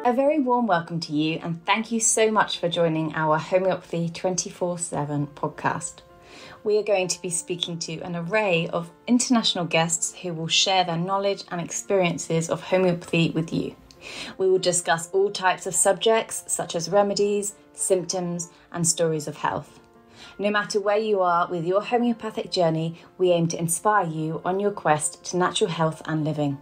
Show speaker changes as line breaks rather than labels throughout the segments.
A very warm welcome to you, and thank you so much for joining our Homeopathy 24/7 podcast. We are going to be speaking to an array of international guests who will share their knowledge and experiences of homeopathy with you. We will discuss all types of subjects such as remedies, symptoms, and stories of health. No matter where you are with your homeopathic journey, we aim to inspire you on your quest to natural health and living.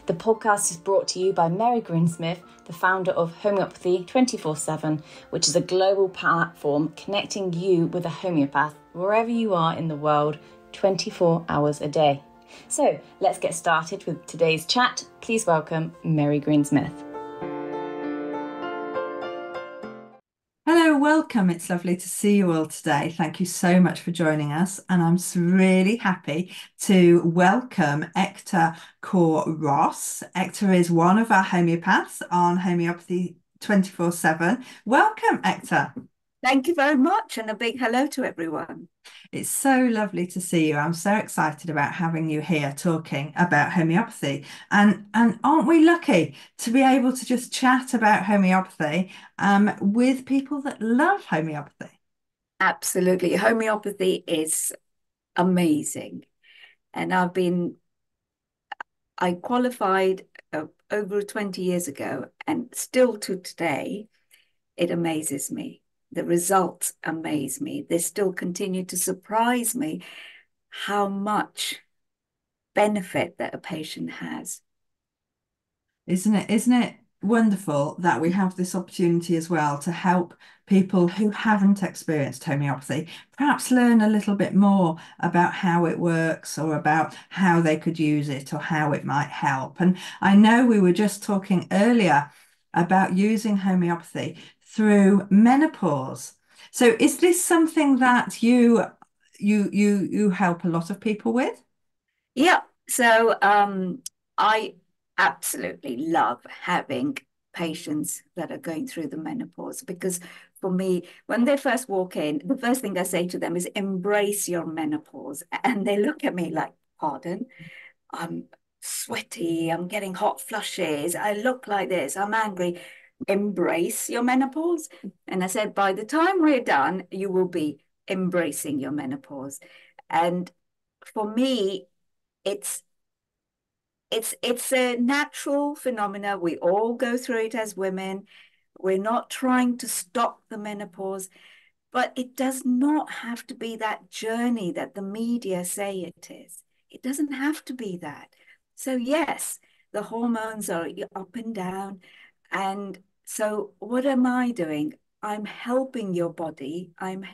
The podcast is brought to you by Mary Greensmith, the founder of Homeopathy 24/7, which is a global platform connecting you with a homeopath wherever you are in the world, 24 hours a day. So let's get started with today's chat. Please welcome Mary Greensmith.
Hello, welcome. It's lovely to see you all today. Thank you so much for joining us. And I'm really happy to welcome Ekta Kaur Ross. Ekta is one of our homeopaths on Homeopathy 24/7. Welcome, Ekta.
Thank you very much, and a big hello to everyone.
It's so lovely to see you. I'm so excited about having you here talking about homeopathy. And aren't we lucky to be able to just chat about homeopathy with people that love homeopathy?
Absolutely. Homeopathy is amazing. And I qualified over 20 years ago, and still to today, it amazes me. The results amaze me. They still continue to surprise me how much benefit that a patient has.
Isn't it wonderful that we have this opportunity as well to help people who haven't experienced homeopathy perhaps learn a little bit more about how it works or about how they could use it or how it might help. And I know we were just talking earlier about using homeopathy through menopause. So is this something that you help a lot of people with?
Yeah. So I absolutely love having patients that are going through the menopause because for me, when they first walk in, the first thing I say to them is embrace your menopause. And they look at me like, pardon, I'm sweaty, I'm getting hot flushes, I look like this, I'm angry. Embrace your menopause. And I said, by the time we're done, you will be embracing your menopause. And for me, it's it's a natural phenomena. We all go through it as women. We're not trying to stop the menopause, but it does not have to be that journey that the media say it is. It doesn't have to be that. So yes, the hormones are up and down. And so what am I doing? I'm helping your body. I'm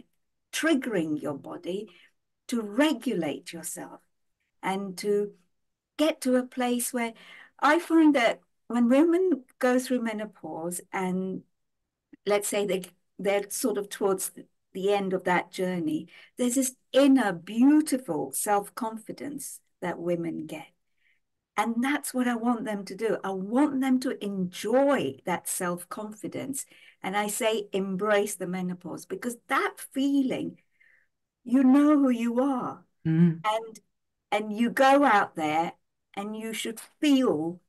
triggering your body to regulate yourself and to get to a place where I find that when women go through menopause and let's say they're sort of towards the end of that journey, there's this inner beautiful self-confidence that women get. And that's what I want them to do. I want them to enjoy that self-confidence. And I say embrace the menopause because that feeling, you know who you are.
Mm.
And you go out there and you should feel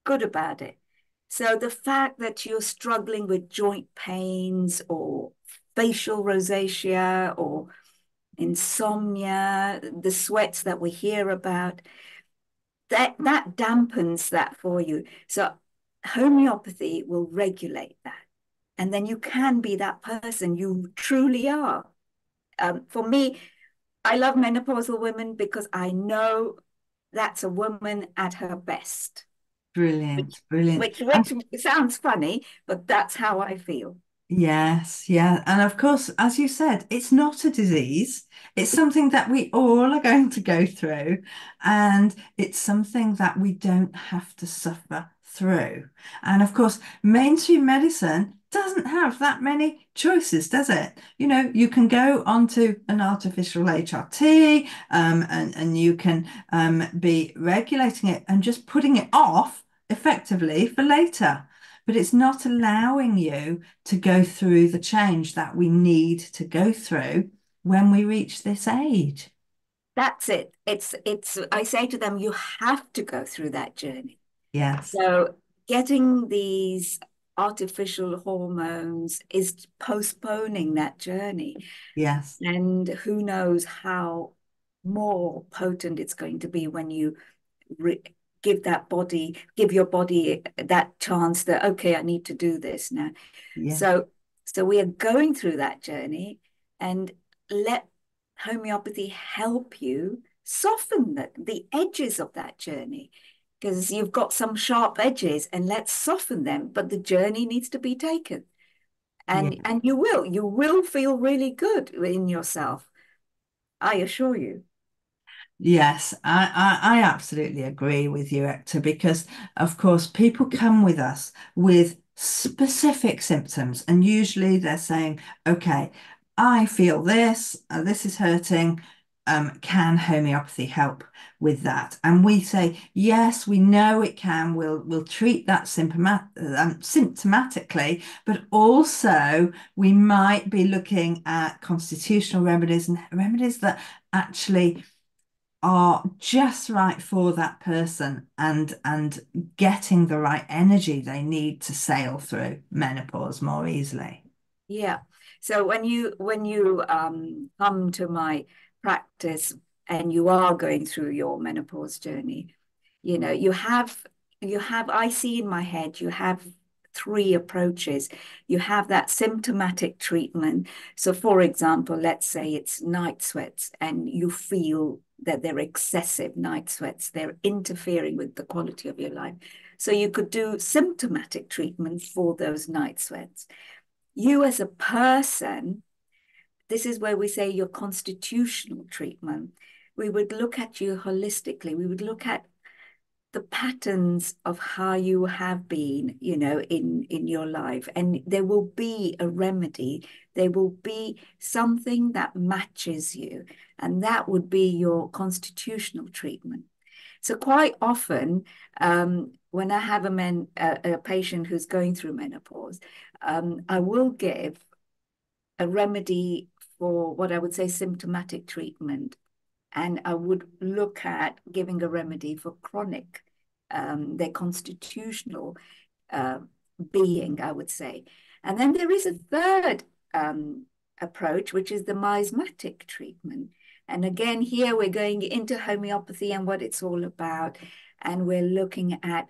good about it. So the fact that you're struggling with joint pains or facial rosacea or insomnia, the sweats that we hear about, that dampens that for you. So homeopathy will regulate that. And then you can be that person you truly are. For me, I love menopausal women because I know that's a woman at her best, which
Brilliant, brilliant.
which sounds funny, but that's how I feel.
Yes, yeah. And of course, as you said, it's not a disease. It's something that we all are going to go through, and it's something that we don't have to suffer through. And of course, mainstream medicine doesn't have that many choices, does it? You know, you can go onto an artificial HRT, and you can be regulating it and just putting it off effectively for later. But it's not allowing you to go through the change that we need to go through when we reach this age.
That's it. It's I say to them, you have to go through that journey.
Yes.
So getting these artificial hormones is postponing that journey.
Yes.
And who knows how more potent it's going to be when you give your body that chance that, okay, I need to do this now.
Yeah.
So we are going through that journey, and let homeopathy help you soften the edges of that journey, because you've got some sharp edges, and let's soften them, but the journey needs to be taken.
Yeah.
And you will feel really good in yourself, I assure you.
Yes, I absolutely agree with you, Ekta, because of course people come with us with specific symptoms, and usually they're saying, okay, I feel this, this is hurting. Can homeopathy help with that? And we say, yes, we know it can. We'll treat that symptomatically, but also we might be looking at constitutional remedies and remedies that actually are just right for that person, and getting the right energy they need to sail through menopause more easily.
Yeah. So when you come to my practice and you are going through your menopause journey, you have I see in my head you have three approaches. You have that symptomatic treatment. So for example, let's say it's night sweats and you feel that they're excessive night sweats, they're interfering with the quality of your life. So you could do symptomatic treatment for those night sweats. You as a person, this is where we say your constitutional treatment. We would look at you holistically. We would look at the patterns of how you have been, in your life. And there will be a remedy. There will be something that matches you. And that would be your constitutional treatment. So quite often, when I have a patient who's going through menopause, I will give a remedy for what I would say symptomatic treatment, and I would look at giving a remedy for chronic, their constitutional uh, being, I would say. And then there is a third approach, which is the miasmatic treatment. And again, here we're going into homeopathy and what it's all about. And we're looking at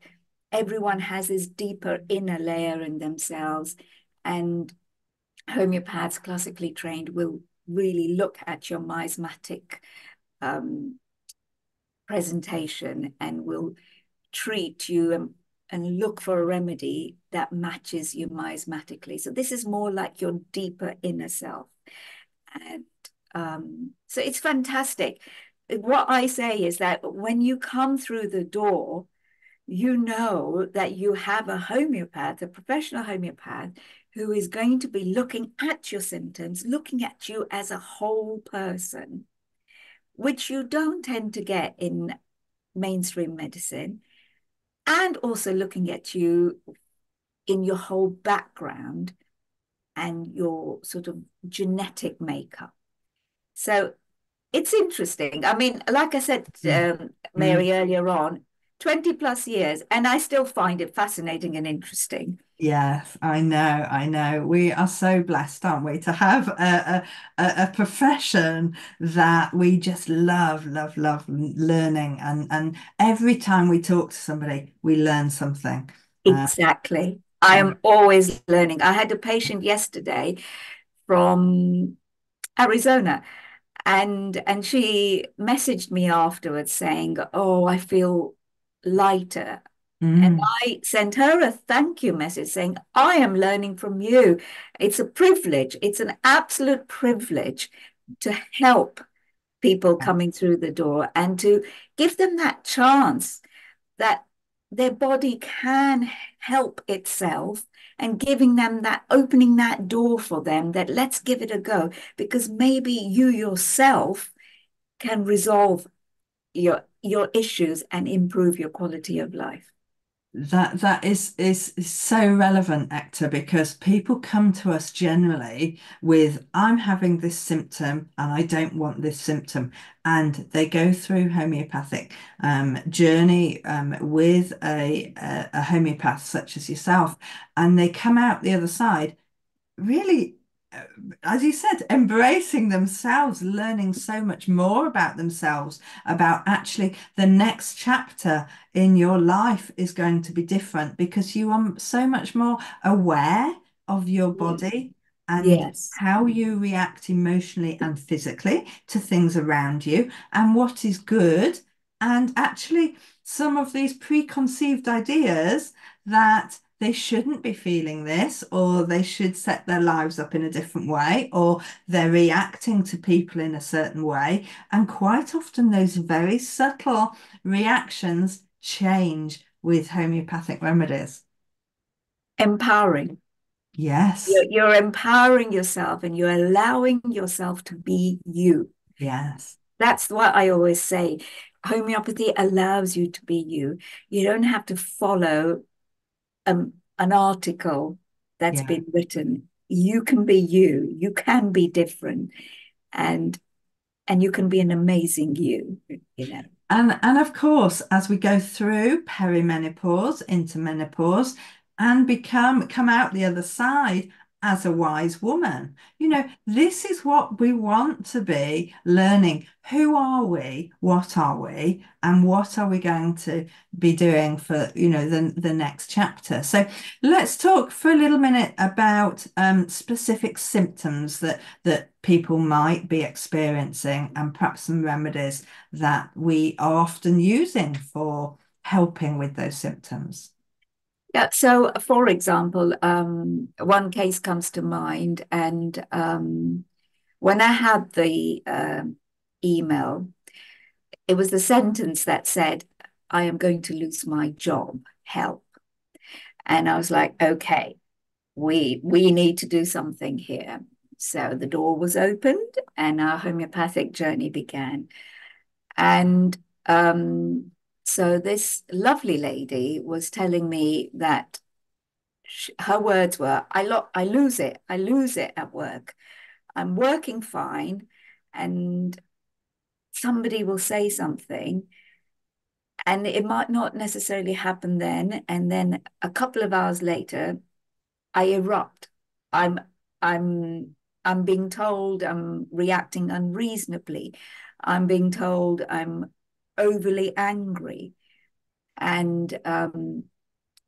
everyone has this deeper inner layer in themselves. And homeopaths, classically trained, will really look at your miasmatic um, presentation and will treat you and look for a remedy that matches you miasmatically. So this is more like your deeper inner self. And so it's fantastic. What I say is that when you come through the door, you know that you have a homeopath, a professional homeopath, who is going to be looking at your symptoms, looking at you as a whole person, which you don't tend to get in mainstream medicine, and also looking at you in your whole background and your sort of genetic makeup. So it's interesting. I mean, like I said,
Mm. Mm.
Mary, earlier on, 20 plus years, and I still find it fascinating and interesting.
Yes, I know, I know. We are so blessed, aren't we, to have a profession that we just love, love, love learning. And every time we talk to somebody, we learn something. Uh,
Exactly. I
uh,
am always learning. I had a patient yesterday from Arizona, and she messaged me afterwards saying, "Oh, I feel lighter." And
mm,
I sent her a thank you message saying, "I am learning from you. It's a privilege. It's an absolute privilege to help people coming through the door and to give them that chance that their body can help itself, and giving them that, opening that door for them, that let's give it a go, because maybe you yourself can resolve your issues and improve your quality of life."
That is so relevant, Ekta, because people come to us generally with, I'm having this symptom and I don't want this symptom. And they go through homeopathic journey with a homeopath such as yourself, and they come out the other side really, as you said, embracing themselves, learning so much more about themselves, about actually the next chapter in your life is going to be different because you are so much more aware of your body and
Yes.
how you react emotionally and physically to things around you and what is good. And actually, some of these preconceived ideas that they shouldn't be feeling this, or they should set their lives up in a different way, or they're reacting to people in a certain way. And quite often, those very subtle reactions change with homeopathic remedies.
Empowering.
Yes,
You're empowering yourself and you're allowing yourself to be you.
yes,
That's what I always say. Homeopathy allows you to be you. You don't have to follow an article that's
yeah.
been written. You can be you. You can be different, and you can be an amazing you. You know.
And of course, as we go through perimenopause into menopause and come out the other side as a wise woman, this is what we want to be learning. Who are we? What are we? And what are we going to be doing for, the next chapter? So let's talk for a little minute about specific symptoms that people might be experiencing and perhaps some remedies that we are often using for helping with those symptoms.
Yeah. So, for example, one case comes to mind, and when I had the email, it was the sentence that said, "I am going to lose my job. Help." And I was like, "Okay, we need to do something here." So the door was opened, and our homeopathic journey began. And so this lovely lady was telling me that her words were, I lose it. I lose it at work. I'm working fine, and somebody will say something, and it might not necessarily happen then. And then a couple of hours later, I erupt. I'm I'm I'm being told I'm reacting unreasonably. I'm being told I'm overly angry. And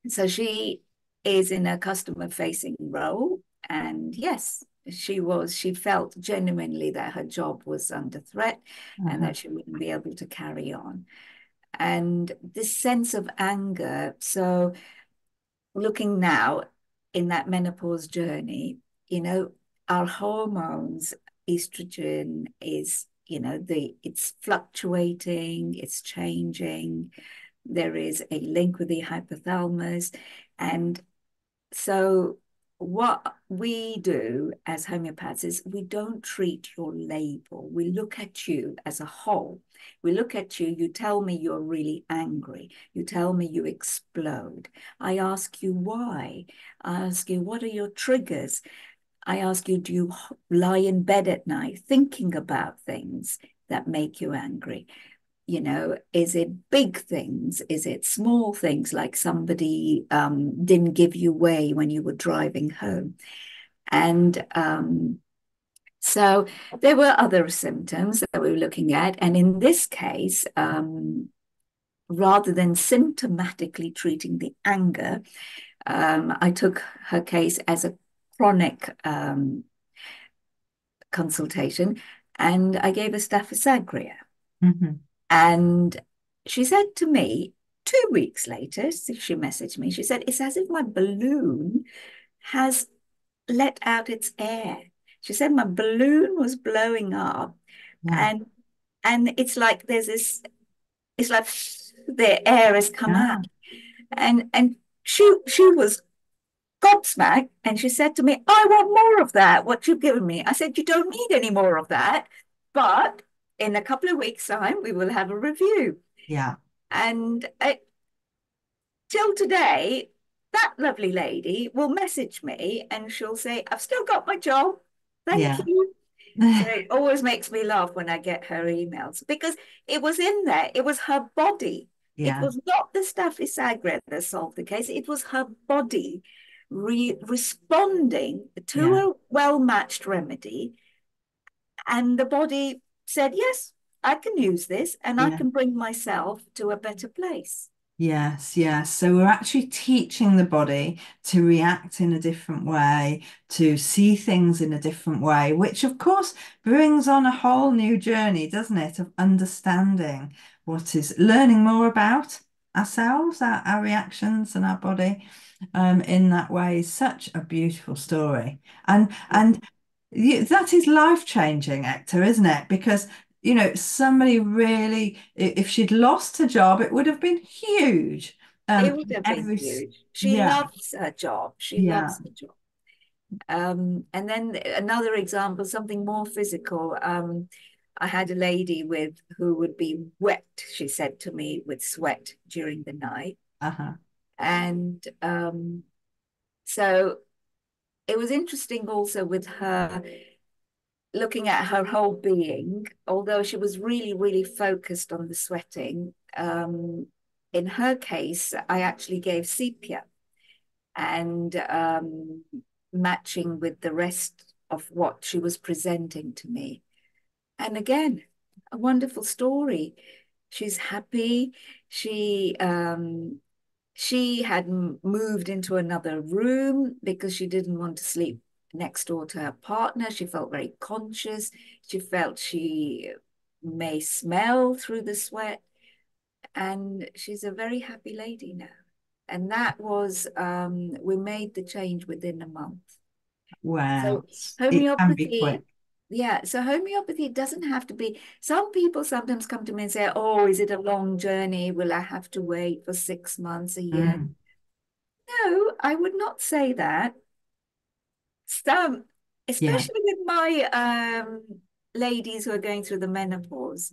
so she is in a customer facing role. And yes, she felt genuinely that her job was under threat and
Uh-huh.
that she wouldn't be able to carry on. And this sense of anger. So looking now in that menopause journey, you know, our hormones, estrogen is, it's fluctuating, it's changing. There is a link with the hypothalamus. And so what we do as homeopaths is we don't treat your label. We look at you as a whole. We look at you, you tell me you're really angry. You tell me you explode. I ask you why. I ask you, what are your triggers? I ask you, do you lie in bed at night thinking about things that make you angry? Is it big things? Is it small things like somebody didn't give you way when you were driving home? And so there were other symptoms that we were looking at. And in this case, rather than symptomatically treating the anger, I took her case as a chronic consultation, and I gave her staphysagria.
Mhm.
And she said to me 2 weeks later, she messaged me, she said, it's as if my balloon has let out its air. She said my balloon was blowing up,
Yeah.
and it's like there's this, it's like the air has come out.
Ah,
And she was gobsmacked, and she said to me, I want more of that. What you've given me. I said, you don't need any more of that, but in a couple of weeks' time, we will have a review.
yeah.
And till today, that lovely lady will message me and she'll say, I've still got my job. Thank
Yeah.
you. So it always makes me laugh when I get her emails because it was in there. It was her body. It
Yeah.
was not the Staphysagra that solved the case. It was her body responding to
Yeah.
a well-matched remedy. And the body said, yes, I can use this and I
Yeah.
can bring myself to a better place.
Yes, yes. So we're actually teaching the body to react in a different way, to see things in a different way, which of course brings on a whole new journey, doesn't it, of understanding what is learning more about ourselves, our reactions and our body in that way is such a beautiful story. And that is life-changing, Ekta, isn't it? Because somebody really, if she'd lost her job, it would have been huge.
It would have been
Every,
huge. She
yeah,
loves her job. She
yeah,
loves her job. And then another example, something more physical. I had a lady who would be wet, she said to me, with sweat during the night.
uh-huh,
And so it was interesting also with her looking at her whole being, although she was really, really focused on the sweating. In her case, I actually gave sepia and matching with the rest of what she was presenting to me. And again, a wonderful story. She's happy. She had moved into another room because she didn't want to sleep next door to her partner. She felt very conscious. She felt she may smell through the sweat. And she's a very happy lady now. And that was, we made the change within a month.
wow,
So
it can be quick.
homeopathy, yeah, so homeopathy doesn't have to be, some people sometimes come to me and say, oh, is it a long journey? Will I have to wait for 6 months, a year?
Mm,
No, I would not say that. Some,
yeah.
especially with my ladies who are going through the menopause,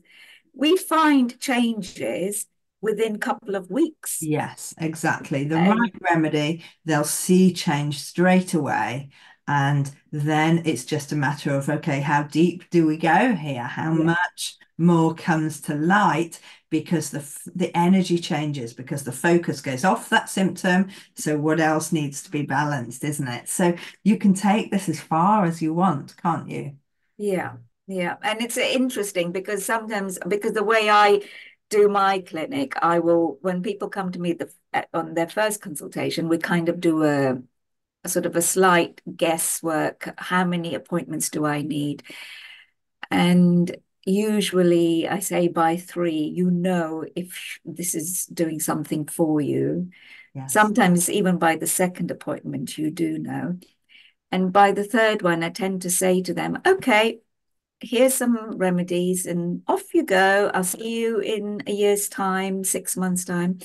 we find changes within a couple of weeks.
Yes, exactly. The
And
right remedy, they'll see change straight away. And then it's just a matter of, okay, how deep do we go here? How
yeah,
much more comes to light because the energy changes, because the focus goes off that symptom. So what else needs to be balanced, isn't it? So you can take this as far as you want, can't you?
yeah, yeah. And it's interesting because sometimes, because the way I do my clinic, I will, when people come to me on their first consultation, we kind of do a sort of a slight guesswork. How many appointments do I need? And usually I say by three, you know if this is doing something for you.
Yes.
Sometimes even by the second appointment, you do know. And by the third one, I tend to say to them, okay, here's some remedies and off you go. I'll see you in a year's time, 6 months' time.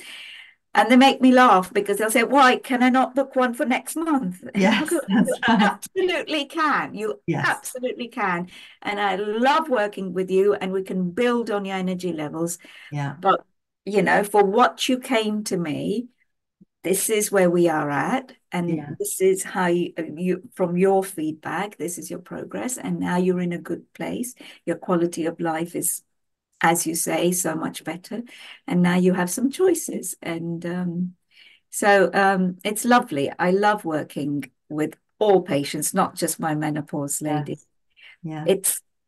And they make me laugh because they'll say, why can I not book one for next month? And I
Yes,
go, you
that's right.
absolutely can. You
Yes.
absolutely can. And I love working with you and we can build on your energy levels.
Yeah.
But, for what you came to me, this is where we are at. And
Yeah.
this is how from your feedback, this is your progress. And now you're in a good place. Your quality of life is, as you say, so much better. And now you have some choices. And it's lovely. I love working with all patients, not just my menopause lady.
Yes. Yeah.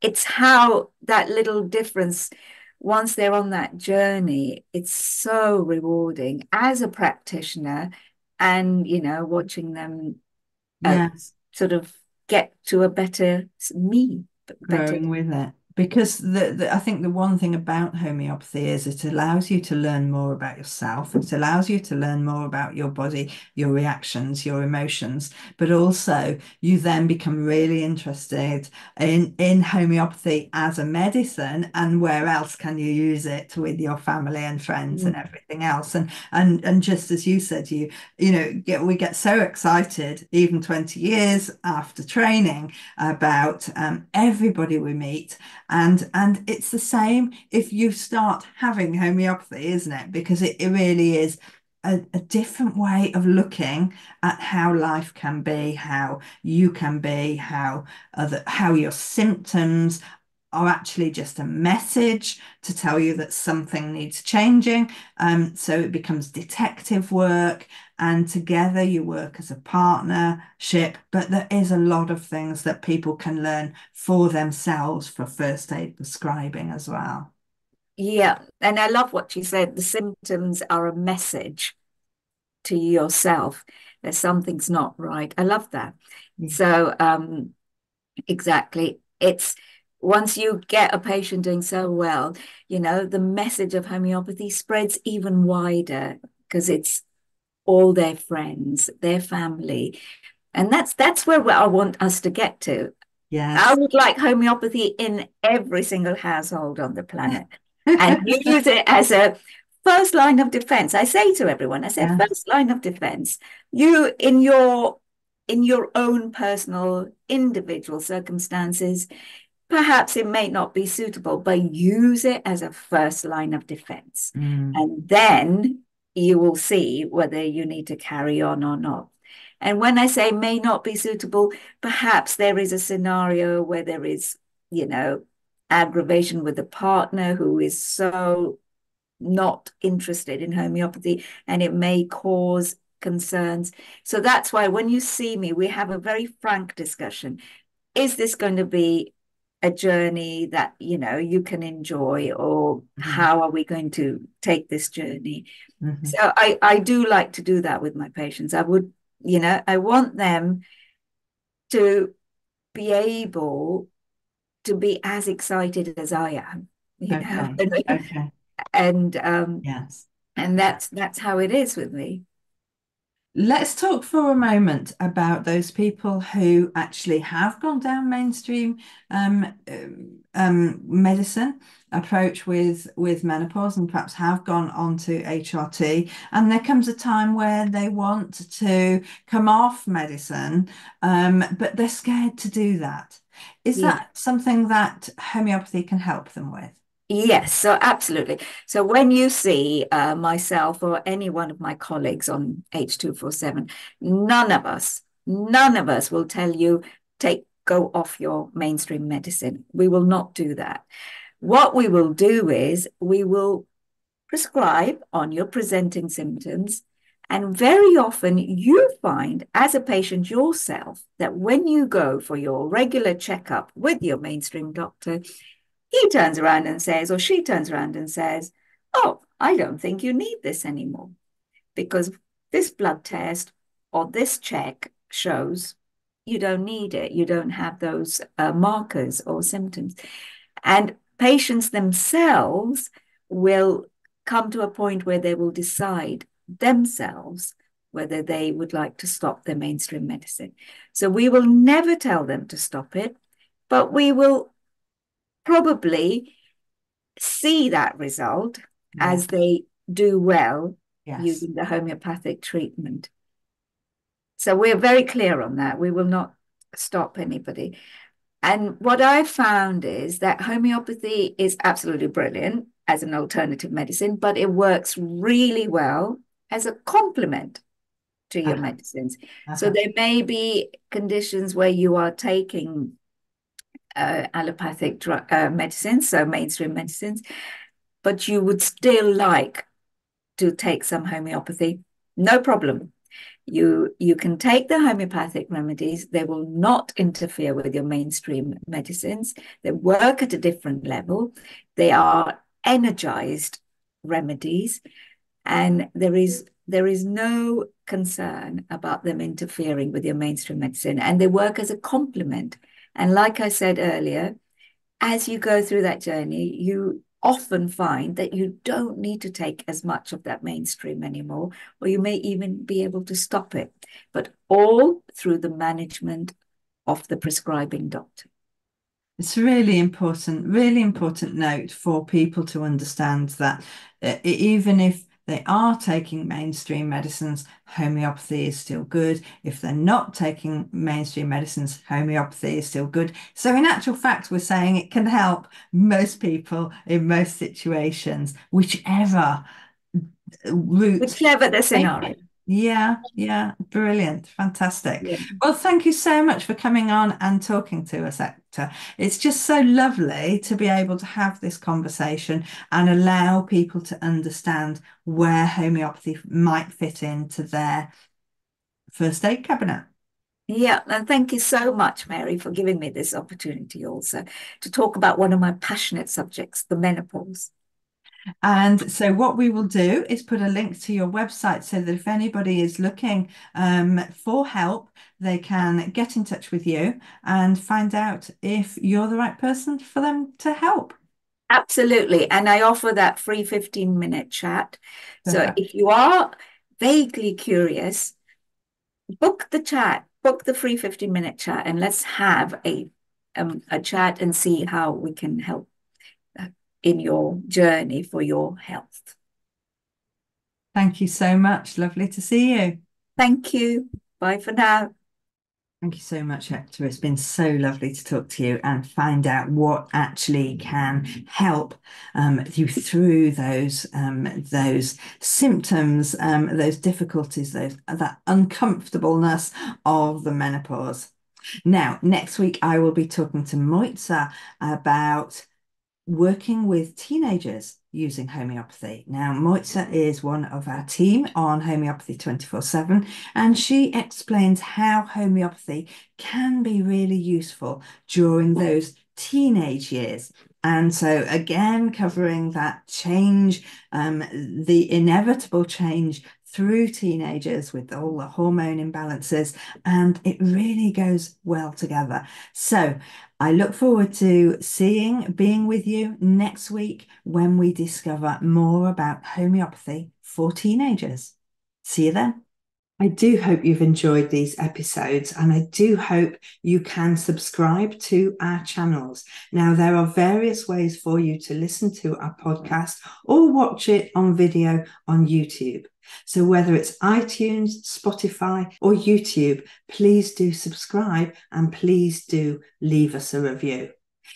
It's how that little difference, once they're on that journey, it's so rewarding as a practitioner, and watching them uh,
Yes.
sort of get to a better me, better.
Growing with it. Because I think the one thing about homeopathy is it allows you to learn more about yourself. It allows you to learn more about your body, your reactions, your emotions, but also you then become really interested in homeopathy as a medicine and where else can you use it with your family and friends and
Mm.
everything else. And just as you said, we get so excited even 20 years after training about everybody we meet, and it's the same if you start having homeopathy, isn't it? Because it really is a different way of looking at how life can be, how you can be, how your symptoms are actually just a message to tell you that something needs changing. So it becomes detective work, and together you work as a partnership. But there is a lot of things that people can learn for themselves for first aid prescribing as well.
Yeah, and I love what you said. The symptoms are a message to yourself that something's not right. I love that.
Yeah.
So, exactly. It's once you get a patient doing so well, the message of homeopathy spreads even wider because it's all their friends, their family. And that's where I want us to get to. I
Yes.
would like homeopathy in every single household on the planet and use it as a first line of defense. I say to everyone, I say,
Yeah.
first line of defense, you in your own personal individual circumstances, perhaps it may not be suitable, but use it as a first line of defense.
Mm.
And then you will see whether you need to carry on or not. And when I say may not be suitable, perhaps there is a scenario where there is, aggravation with a partner who is so not interested in homeopathy, and it may cause concerns. So that's why when you see me, we have a very frank discussion. Is this going to be a journey that you can enjoy, or
Mhm.
how are we going to take this journey?
Mhm.
So I do like to do that with my patients. I want them to be able to be as excited as I am,
Okay. Okay.
and
Yes.
and that's how it is with me.
Let's talk for a moment about those people who actually have gone down mainstream medicine approach with menopause and perhaps have gone on to HRT. And there comes a time where they want to come off medicine, but they're scared to do that. Is
Yeah.
that something that homeopathy can help them with?
Yes, so absolutely. So when you see myself or any one of my colleagues on H247, none of us will tell you go off your mainstream medicine. We will not do that. What we will do is we will prescribe on your presenting symptoms. And very often you find as a patient yourself that when you go for your regular checkup with your mainstream doctor, he turns around and says, or she turns around and says, "Oh, I don't think you need this anymore because this blood test or this check shows you don't need it. You don't have those markers or symptoms." And patients themselves will come to a point where they will decide themselves whether they would like to stop their mainstream medicine. So we will never tell them to stop it, but we will probably see that result
Yeah.
as they do well
Yes.
using the homeopathic treatment. So we're very clear on that. We will not stop anybody. And what I found is that homeopathy is absolutely brilliant as an alternative medicine, but it works really well as a complement to your
Uh-huh.
medicines. So
Uh-huh.
there may be conditions where you are taking allopathic medicines, so mainstream medicines, but you would still like to take some homeopathy. No problem. You can take the homeopathic remedies. They will not interfere with your mainstream medicines. They work at a different level. They are energized remedies, and there is no concern about them interfering with your mainstream medicine, and they work as a complement. And like I said earlier, as you go through that journey, you often find that you don't need to take as much of that mainstream anymore, or you may even be able to stop it, but all through the management of the prescribing doctor.
It's a really important note for people to understand that even if they are taking mainstream medicines, homeopathy is still good. If they're not taking mainstream medicines, homeopathy is still good. So in actual fact, we're saying it can help most people in most situations, whichever route.
Whichever the scenario.
Yeah, brilliant, fantastic.
Yeah.
Well, thank you so much for coming on and talking to us, Ekta. It's just so lovely to be able to have this conversation and allow people to understand where homeopathy might fit into their first aid cabinet.
Yeah, and thank you so much, Mary, for giving me this opportunity also to talk about one of my passionate subjects, the menopause.
And so what we will do is put a link to your website so that if anybody is looking for help, they can get in touch with you and find out if you're the right person for them to help.
Absolutely. And I offer that free 15-minute chat. So
Perfect.
if you are vaguely curious, book the chat, book the free 15-minute chat, and let's have a chat and see how we can help in your journey for your health.
Thank you so much. Lovely to see you.
Thank you. Bye for now.
Thank you so much, Ekta. It's been so lovely to talk to you and find out what actually can help you through those symptoms, those difficulties, that uncomfortableness of the menopause. Now, next week I will be talking to Moitza about working with teenagers using homeopathy. Now, Moitza is one of our team on Homeopathy 24/7, and she explains how homeopathy can be really useful during those teenage years. And so, again, covering that change, the inevitable change through teenagers with all the hormone imbalances, and it really goes well together. So I look forward to being with you next week when we discover more about homeopathy for teenagers. See you then. I do hope you've enjoyed these episodes, and I do hope you can subscribe to our channels. Now, there are various ways for you to listen to our podcast or watch it on video on YouTube. So whether it's iTunes, Spotify, or YouTube, please do subscribe and please do leave us a review.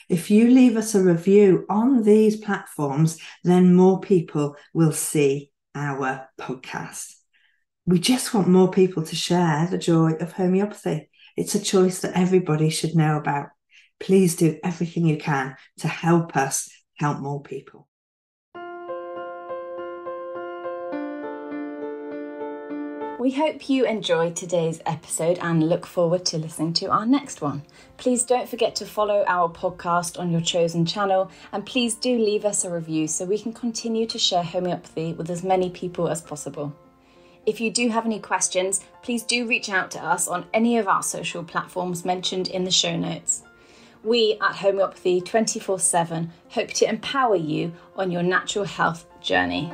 If you leave us a review on these platforms, then more people will see our podcast. We just want more people to share the joy of homeopathy. It's a choice that everybody should know about. Please do everything you can to help us help more people.
We hope you enjoyed today's episode and look forward to listening to our next one. Please don't forget to follow our podcast on your chosen channel, and please do leave us a review so we can continue to share homeopathy with as many people as possible. If you do have any questions, please do reach out to us on any of our social platforms mentioned in the show notes. We at Homeopathy 24/7 hope to empower you on your natural health journey.